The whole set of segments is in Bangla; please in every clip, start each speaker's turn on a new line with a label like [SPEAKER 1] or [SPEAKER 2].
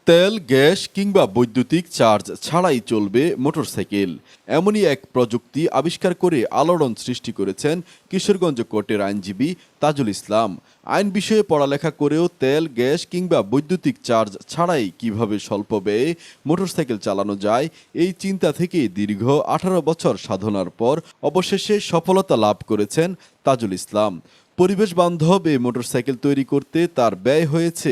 [SPEAKER 1] তেল, গ্যাস কিংবা বৈদ্যুতিক চার্জ ছাড়াই চলবে মোটরসাইকেল। এমনই এক প্রযুক্তি আবিষ্কার করে আলোড়ন সৃষ্টি করেছেন কিশোরগঞ্জ কোর্টের আইনজীবী তাজুল ইসলাম। আইন বিষয়ে পড়ালেখা করেও তেল, গ্যাস কিংবা বৈদ্যুতিক চার্জ ছাড়াই কিভাবে স্বল্প ব্যয়ে মোটরসাইকেল চালানো যায়, এই চিন্তা থেকে দীর্ঘ 18 বছর সাধনার পর অবশেষে সফলতা লাভ করেছেন তাজুল ইসলাম। পরিবেশ বান্ধব এই মোটরসাইকেল তৈরি করতে তার ব্যয় হয়েছে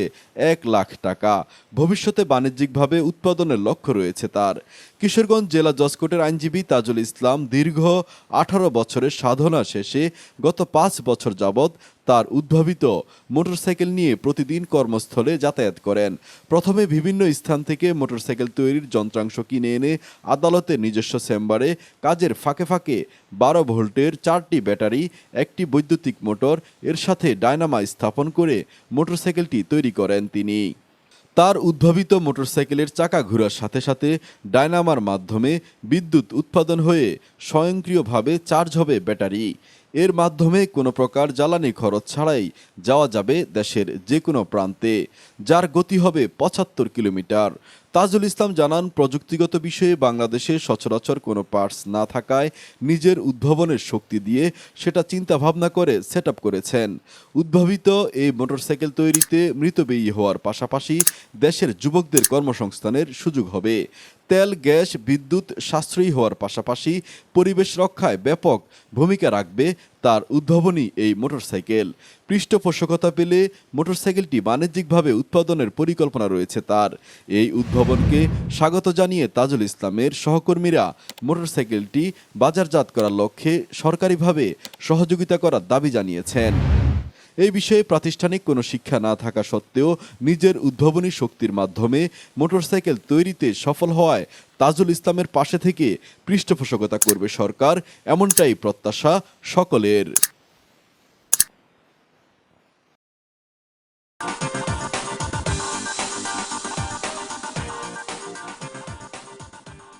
[SPEAKER 1] 1 লাখ টাকা। ভবিষ্যতে বাণিজ্যিকভাবে উৎপাদনের লক্ষ্য রয়েছে তার। কিশোরগঞ্জ জেলা জজ কোর্টের আইনজীবী তাজুল ইসলাম দীর্ঘ 18 বছরের সাধনা শেষে গত 5 বছর যাবৎ তার উদ্ভাবিত মোটরসাইকেল নিয়ে প্রতিদিন কর্মস্থলে যাতায়াত করেন। প্রথমে বিভিন্ন স্থান থেকে মোটরসাইকেল তৈরির যন্ত্রাংশ কিনে এনে আদালতের নিজস্ব চেম্বারে কাজের ফাঁকে ফাঁকে 12 ভোল্টের 4টি ব্যাটারি, একটি বৈদ্যুতিক মোটর এর সাথে ডায়নামা স্থাপন করে মোটরসাইকেলটি তৈরি করেন তিনি। তার উদ্ভাবিত মোটরসাইকেলের চাকা ঘোরার সাথে সাথে ডায়নামার মাধ্যমে বিদ্যুৎ উৎপাদন হয়ে স্বয়ংক্রিয়ভাবে চার্জ হবে ব্যাটারি। এর মাধ্যমে কোনো প্রকার জ্বালানি খরচ ছাড়াই যাওয়া যাবে দেশের যে কোনো প্রান্তে, যার গতি হবে 75 কিলোমিটার। তাজুল ইসলাম জানান, প্রযুক্তিগত বিষয়ে বাংলাদেশে সচরাচর কোনো পার্টস না থাকায় নিজের উদ্ভাবনের শক্তি দিয়ে সেটা চিন্তাভাবনা করে সেট আপ করেছেন। উদ্ভাবিত এই মোটরসাইকেল তৈরিতে মৃতব্যয়ী হওয়ার পাশাপাশি দেশের যুবকদের কর্মসংস্থানের সুযোগ হবে। তেল, গ্যাস, বিদ্যুৎ সাশ্রয়ী হওয়ার পাশাপাশি পরিবেশ রক্ষায় ব্যাপক ভূমিকা রাখবে তার উদ্ভাবনী এই মোটরসাইকেল। পৃষ্ঠপোষকতা পেলে মোটরসাইকেলটি বাণিজ্যিকভাবে উৎপাদনের পরিকল্পনা রয়েছে তার। এই উদ্ভাবনকে স্বাগত জানিয়ে তাজুল ইসলামের সহকর্মীরা মোটরসাইকেলটি বাজারজাত করার লক্ষ্যে সরকারিভাবে সহযোগিতা করার দাবি জানিয়েছেন। এই বিষয়ে প্রাতিষ্ঠানিক কোনো শিক্ষা না থাকা সত্ত্বেও নিজের উদ্ভাবনী শক্তির মাধ্যমে মোটরসাইকেল তৈরিতে সফল হওয়ায় তাজুল ইসলামের পাশে থেকে পৃষ্ঠপোষকতা করবে সরকার, এমনটাই প্রত্যাশা সকলের।